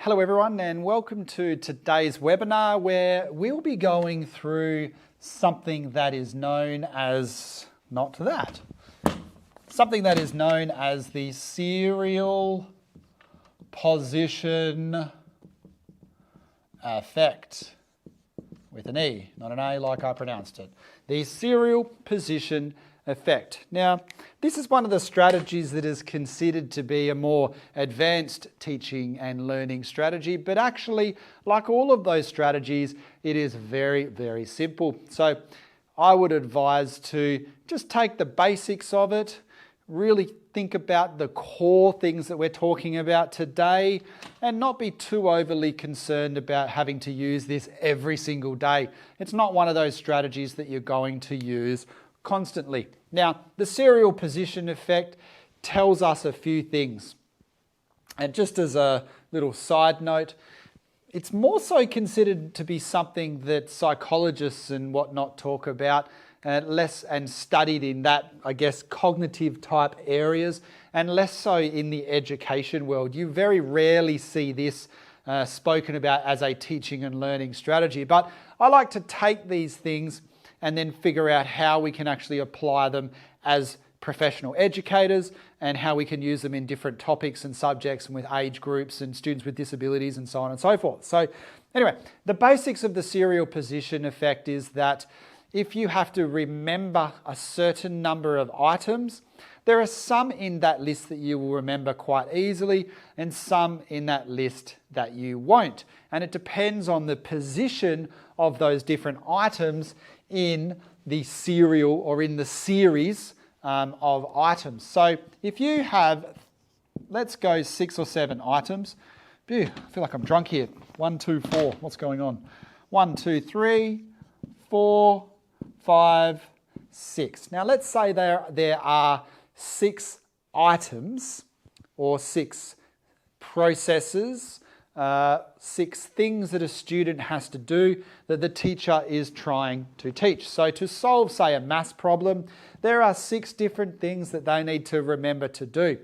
Hello everyone and welcome to today's webinar where we'll be going through something that is known as, something that is known as the serial position effect. With an E, not an A like I pronounced it. The serial position effect. Now, this is one of the strategies that is considered to be a more advanced teaching and learning strategy, but actually, like all of those strategies, it is very, very simple. So I would advise to just take the basics of it, really think about the core things that we're talking about today and not be too overly concerned about having to use this every single day. It's not one of those strategies that you're going to use constantly. Now, the serial position effect tells us a few things. And just as a little side note, it's more so considered to be something that psychologists and whatnot talk about less and studied in that, I guess, cognitive type areas and less so in the education world. You very rarely see this spoken about as a teaching and learning strategy. But I like to take these things and then figure out how we can actually apply them as professional educators and how we can use them in different topics and subjects and with age groups and students with disabilities and so on and so forth. So anyway, the basics of the serial position effect is that if you have to remember a certain number of items, there are some in that list that you will remember quite easily and some in that list that you won't. And it depends on the position of those different items in the serial or in the series of items. So if you have, let's go 6 or 7 items. Phew, I feel like I'm drunk here. 1, 2, 4. What's going on? 1, 2, 3, 4, 5, 6. Now let's say there are 6 items or 6 processes, 6 things that a student has to do that the teacher is trying to teach. So to solve, say, a maths problem, there are 6 different things that they need to remember to do.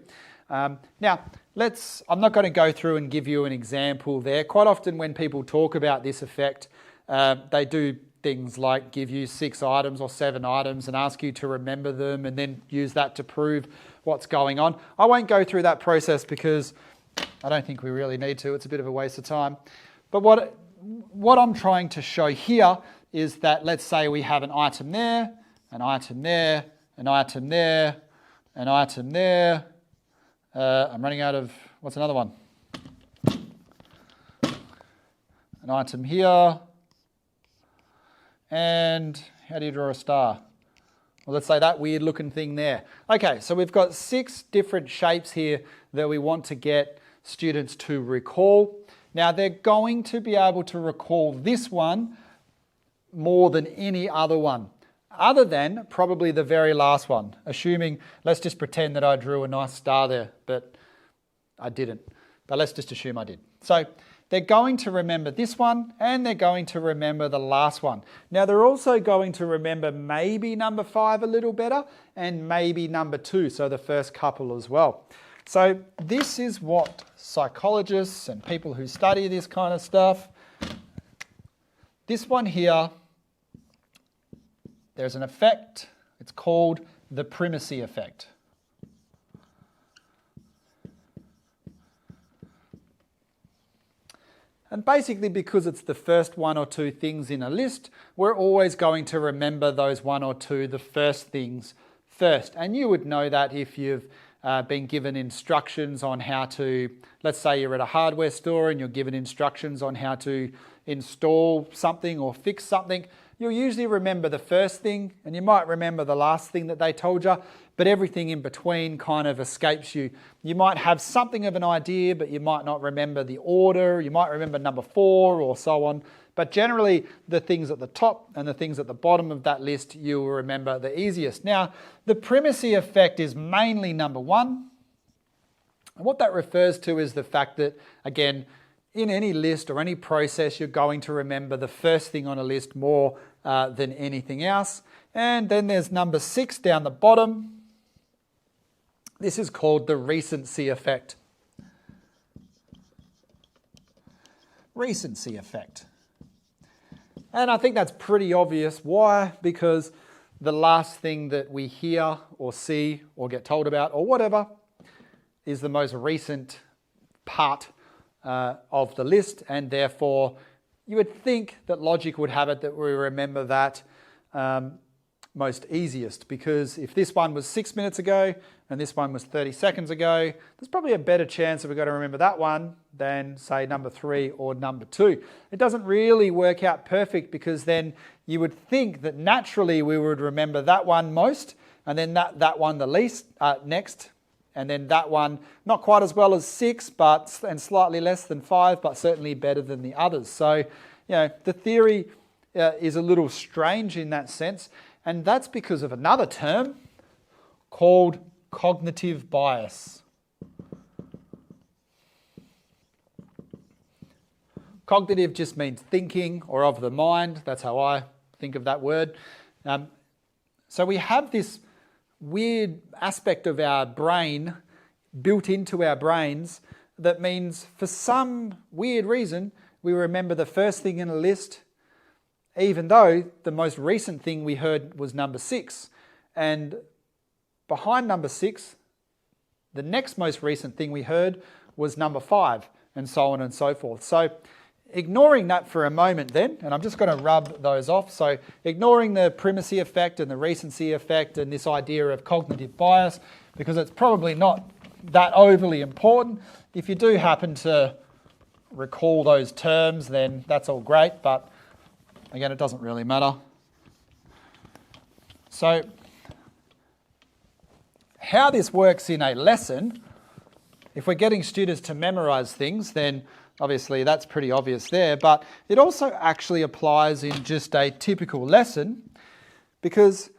Now, I'm not going to go through and give you an example there. Quite often when people talk about this effect, they do things like give you 6 items or 7 items and ask you to remember them and then use that to prove what's going on. I won't go through that process because I don't think we really need to. It's a bit of a waste of time. But what I'm trying to show here is that let's say we have an item there, an item there, an item there, an item there. I'm running out of, what's another one? An item here. And how do you draw a star? Well, let's say that weird looking thing there. Okay, so we've got 6 different shapes here that we want to get students to recall. Now, they're going to be able to recall this one more than any other one, other than probably the very last one, assuming, let's just pretend that I drew a nice star there, but I didn't. But let's just assume I did. So they're going to remember this one and they're going to remember the last one. Now they're also going to remember maybe number 5 a little better and maybe number 2, so the first couple as well. So this is what psychologists and people who study this kind of stuff, this one here, there's an effect, it's called the primacy effect. And basically because it's the first 1 or 2 things in a list, we're always going to remember those 1 or 2, the first things first. And you would know that if you've been given instructions on how to, let's say you're at a hardware store and you're given instructions on how to install something or fix something, you'll usually remember the first thing and you might remember the last thing that they told you, but everything in between kind of escapes you. You might have something of an idea, but you might not remember the order. You might remember number 4 or so on. But generally, the things at the top and the things at the bottom of that list, you will remember the easiest. Now, the primacy effect is mainly number 1. And what that refers to is the fact that, again, in any list or any process, you're going to remember the first thing on a list more than anything else. And then there's number 6 down the bottom. This is called the recency effect. recency effect. And I think that's pretty obvious. Why? Because the last thing that we hear or see or get told about or whatever is the most recent part of the list, and therefore you would think that logic would have it that we remember that most easiest, because if this one was 6 minutes ago and this one was 30 seconds ago, there's probably a better chance that we've got to remember that one than, say, number 3 or number 2. It doesn't really work out perfect, because then you would think that naturally we would remember that one most, and then that one the least next, and then that one not quite as well as 6, and slightly less than 5, but certainly better than the others. So, the theory is a little strange in that sense, and that's because of another term called cognitive bias. Cognitive just means thinking or of the mind. That's how I think of that word. So we have this weird aspect of our brain built into our brains that means for some weird reason we remember the first thing in a list, even though the most recent thing we heard was number 6. And behind number 6, the next most recent thing we heard was number 5, and so on and so forth. So ignoring that for a moment then, and I'm just going to rub those off. So ignoring the primacy effect and the recency effect and this idea of cognitive bias, because it's probably not that overly important. If you do happen to recall those terms, then that's all great, but again, it doesn't really matter. So how this works in a lesson, if we're getting students to memorize things, then obviously that's pretty obvious there, but it also actually applies in just a typical lesson, because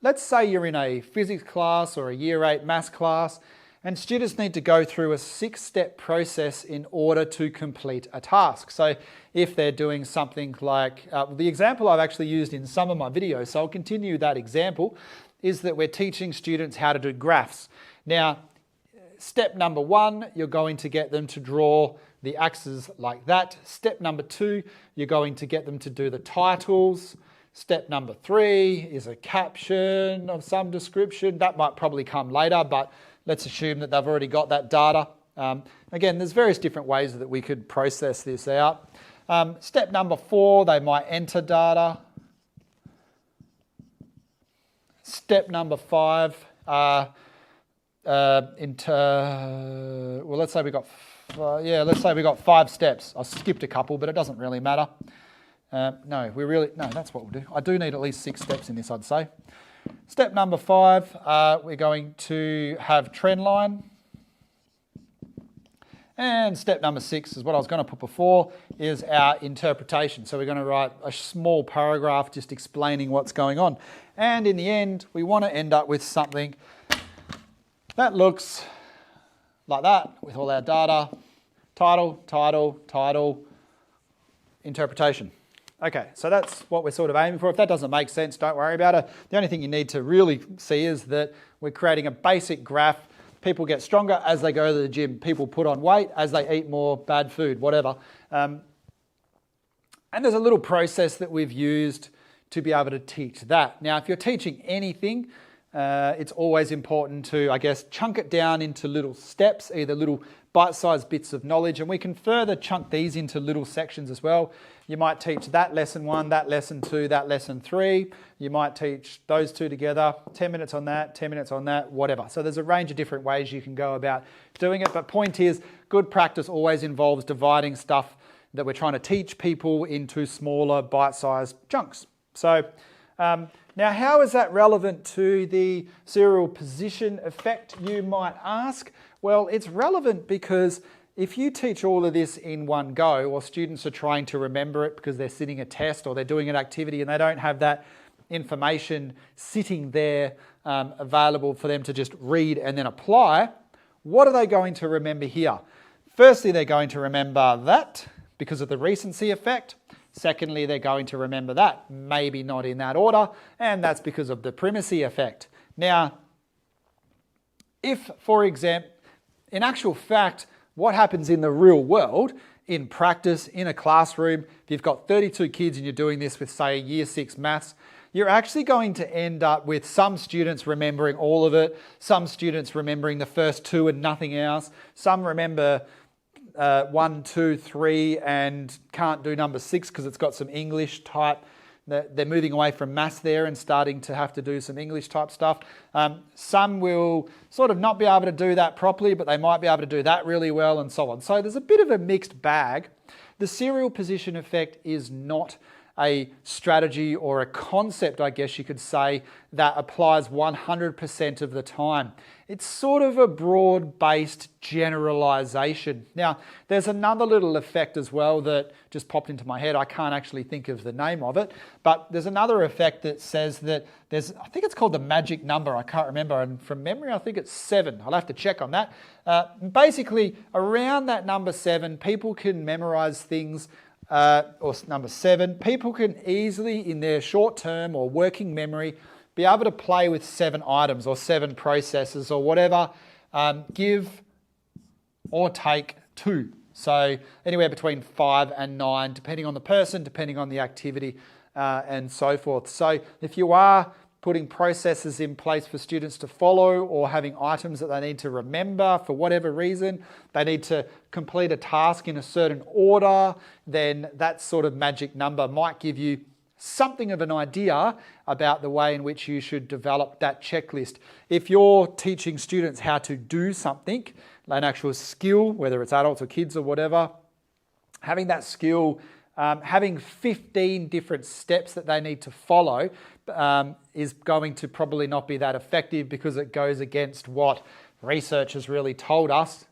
let's say you're in a physics class or a year 8 maths class, and students need to go through a 6-step process in order to complete a task. So if they're doing something like, the example I've actually used in some of my videos, so I'll continue that example, is that we're teaching students how to do graphs. Now, step number 1, you're going to get them to draw the axes like that. Step number 2, you're going to get them to do the titles. Step number 3 is a caption of some description. That might probably come later, but let's assume that they've already got that data. Again, there's various different ways that we could process this out. Step number 4, they might enter data. Step number 5, let's say we got 5 steps. I skipped a couple, but it doesn't really matter. No, that's what we'll do. I do need at least 6 steps in this, I'd say. Step number 5, we're going to have trend line. And step number 6 is what I was going to put before, is our interpretation. So we're going to write a small paragraph just explaining what's going on. And in the end, we want to end up with something that looks like that with all our data. Title, interpretation. Okay, so that's what we're sort of aiming for. If that doesn't make sense, don't worry about it. The only thing you need to really see is that we're creating a basic graph. People get stronger as they go to the gym. People put on weight as they eat more bad food, whatever. And there's a little process that we've used to be able to teach that. Now, if you're teaching anything, it's always important to, I guess, chunk it down into little steps, either little bite-sized bits of knowledge, and we can further chunk these into little sections as well. You might teach that lesson 1, that lesson 2, that lesson 3. You might teach those 2 together, 10 minutes on that, 10 minutes on that, whatever. So there's a range of different ways you can go about doing it, but point is, good practice always involves dividing stuff that we're trying to teach people into smaller bite-sized chunks. So now, how is that relevant to the serial position effect, you might ask? Well, it's relevant because if you teach all of this in one go, or students are trying to remember it because they're sitting a test or they're doing an activity and they don't have that information sitting there available for them to just read and then apply, what are they going to remember here? Firstly, they're going to remember that because of the recency effect. Secondly, they're going to remember that, maybe not in that order, and that's because of the primacy effect. Now, if, for example, in actual fact, what happens in the real world, in practice, in a classroom, if you've got 32 kids and you're doing this with, say, Year 6 maths, you're actually going to end up with some students remembering all of it, some students remembering the first 2 and nothing else, some remember 1, 2, 3 and can't do number 6 because it's got some English type. They're moving away from maths there and starting to have to do some English type stuff. Some will sort of not be able to do that properly, but they might be able to do that really well and so on. So there's a bit of a mixed bag. The serial position effect is not a strategy or a concept, I guess you could say, that applies 100% of the time. It's sort of a broad-based generalization. Now, there's another little effect as well that just popped into my head. I can't actually think of the name of it, but there's another effect that says that I think it's called the magic number. I can't remember, and from memory, I think it's 7. I'll have to check on that. Basically, around that number 7, people can memorize things or number 7, people can easily, in their short-term or working memory, be able to play with 7 items or 7 processes or whatever, give or take 2. So anywhere between 5 and 9, depending on the person, depending on the activity, and so forth. So if you are putting processes in place for students to follow or having items that they need to remember for whatever reason, they need to complete a task in a certain order, then that sort of magic number might give you something of an idea about the way in which you should develop that checklist. If you're teaching students how to do something, an actual skill, whether it's adults or kids or whatever, having that skill, having 15 different steps that they need to follow is going to probably not be that effective because it goes against what research has really told us,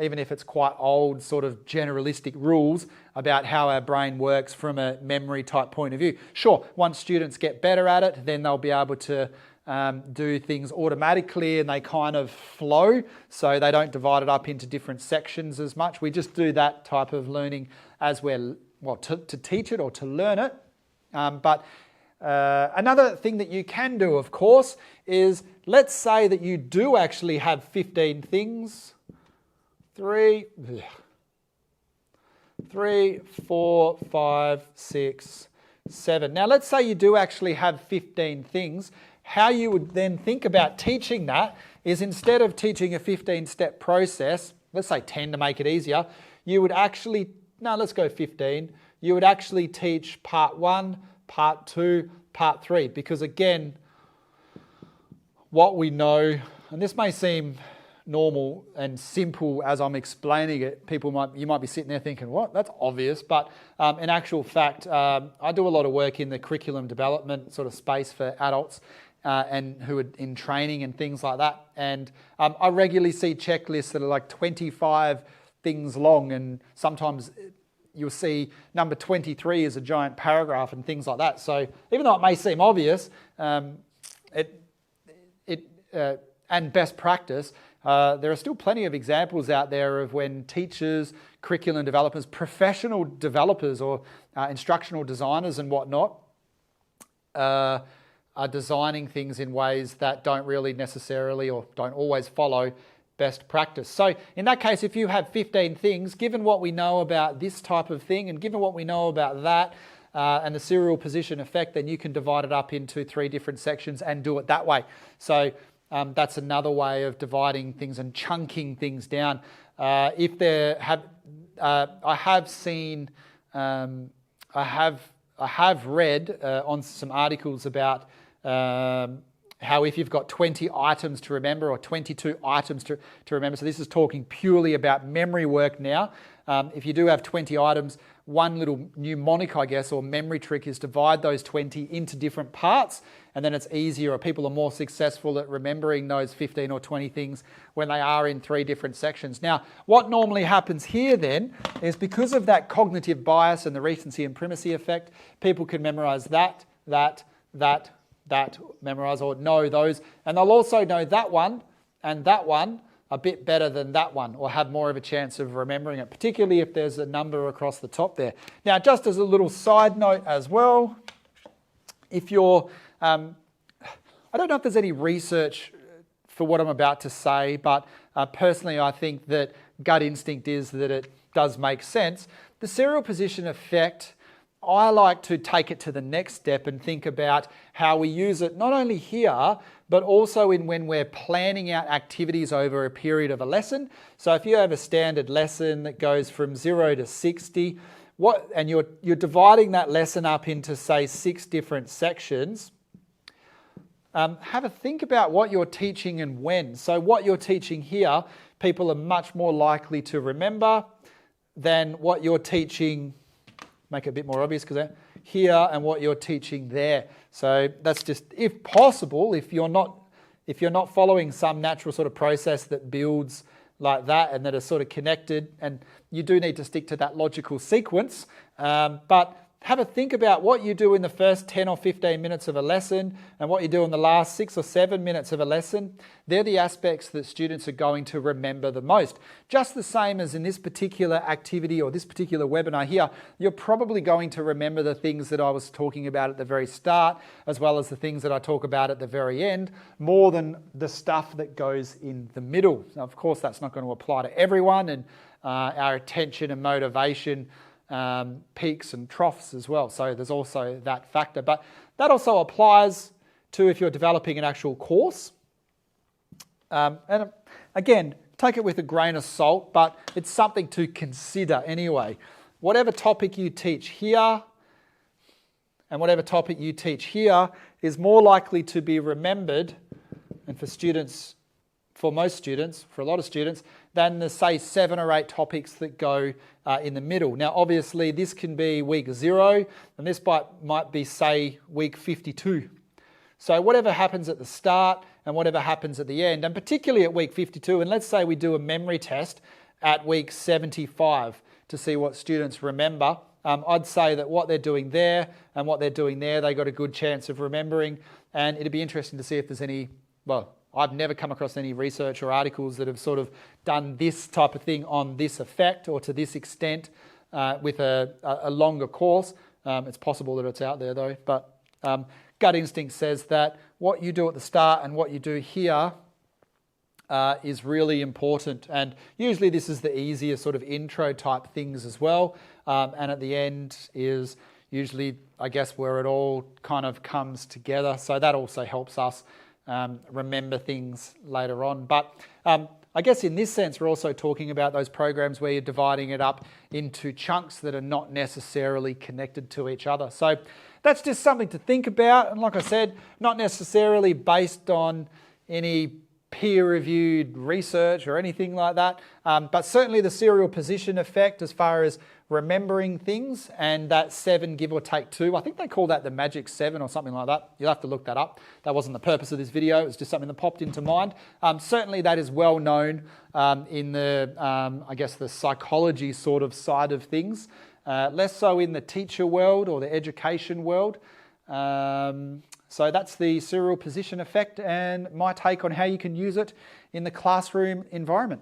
even if it's quite old sort of generalistic rules about how our brain works from a memory type point of view. Sure, once students get better at it, then they'll be able to do things automatically and they kind of flow, so they don't divide it up into different sections as much. We just do that type of learning as we're, to teach it or to learn it. But another thing that you can do, of course, is let's say that you do actually have 15 things. 3, 4, 5, 6, 7. Now, let's say you do actually have 15 things. How you would then think about teaching that is, instead of teaching a 15-step process, let's say 10 to make it easier, you would actually, no, let's go 15. You would actually teach part 1, part 2, part 3, because again, what we know, and this may seem normal and simple as I'm explaining it, you might be sitting there thinking, what? That's obvious. But in actual fact, I do a lot of work in the curriculum development sort of space for adults and who are in training and things like that. And I regularly see checklists that are like 25 things long, and sometimes you'll see number 23 is a giant paragraph and things like that. So even though it may seem obvious, and best practice, there are still plenty of examples out there of when teachers, curriculum developers, professional developers or instructional designers and whatnot are designing things in ways that don't really necessarily or don't always follow best practice. So in that case, if you have 15 things, given what we know about this type of thing and given what we know about that and the serial position effect, then you can divide it up into 3 different sections and do it that way. So that's another way of dividing things and chunking things down. I have read on some articles about how if you've got 20 items to remember or 22 items to remember, so this is talking purely about memory work now. If you do have 20 items, one little mnemonic, I guess, or memory trick is divide those 20 into different parts, and then it's easier, or people are more successful at remembering those 15 or 20 things when they are in 3 different sections. Now, what normally happens here then is, because of that cognitive bias and the recency and primacy effect, people can memorize that, memorize or know those, and they'll also know that one and that one a bit better than that one, or have more of a chance of remembering it, particularly if there's a number across the top there. Now, just as a little side note as well, if you're, I don't know if there's any research for what I'm about to say, but personally I think that gut instinct is that it does make sense. The serial position effect, I like to take it to the next step and think about how we use it not only here, but also in when we're planning out activities over a period of a lesson. So if you have a standard lesson that goes from 0 to 60, and you're dividing that lesson up into, say, 6 different sections, have a think about what you're teaching and when. So what you're teaching here, people are much more likely to remember than what you're teaching, make it a bit more obvious, because here, and what you're teaching there. So that's just, if possible, if you're not following some natural sort of process that builds like that and that are sort of connected, and you do need to stick to that logical sequence, but have a think about what you do in the first 10 or 15 minutes of a lesson and what you do in the last 6 or 7 minutes of a lesson. They're the aspects that students are going to remember the most. Just the same as in this particular activity or this particular webinar here, you're probably going to remember the things that I was talking about at the very start, as well as the things that I talk about at the very end, more than the stuff that goes in the middle. Now, of course, that's not going to apply to everyone, and our attention and motivation peaks and troughs as well. So there's also that factor. But that also applies to if you're developing an actual course. And again, take it with a grain of salt, but it's something to consider anyway. Whatever topic you teach here and whatever topic you teach here is more likely to be remembered, and for most students, for a lot of students, than the, say, 7 or 8 topics that go in the middle. Now, obviously, this can be week 0, and this might be, say, week 52. So whatever happens at the start and whatever happens at the end, and particularly at week 52, and let's say we do a memory test at week 75 to see what students remember, I'd say that what they're doing there and what they're doing there, they got a good chance of remembering, and it'd be interesting to see if there's any, well, I've never come across any research or articles that have sort of done this type of thing on this effect or to this extent with a longer course. It's possible that it's out there though, but gut instinct says that what you do at the start and what you do here is really important. And usually this is the easier sort of intro type things as well. And at the end is usually, I guess, where it all kind of comes together. So that also helps us remember things later on. But I guess in this sense, we're also talking about those programs where you're dividing it up into chunks that are not necessarily connected to each other. So that's just something to think about. And like I said, not necessarily based on any peer-reviewed research or anything like that, but certainly the serial position effect as far as remembering things, and that 7 give or take 2. I think they call that the magic 7 or something like that. You'll have to look that up. That wasn't the purpose of this video. It was just something that popped into mind. Certainly that is well known in the, I guess, the psychology sort of side of things. Less so in the teacher world or the education world. So that's the serial position effect and my take on how you can use it in the classroom environment.